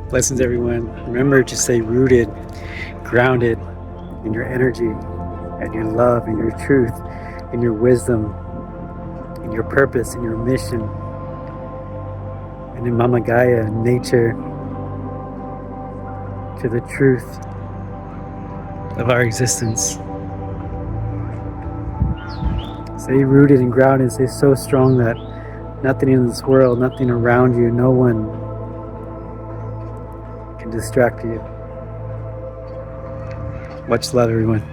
Blessings, everyone. Remember to stay rooted, grounded in your energy, and your love, and your truth, and your wisdom, and your purpose, and your mission, and in Mama Gaia, nature, to the truth of our existence. Stay rooted and grounded. Stay so strong that nothing in this world, nothing around you, no one can distract you. Much love, everyone.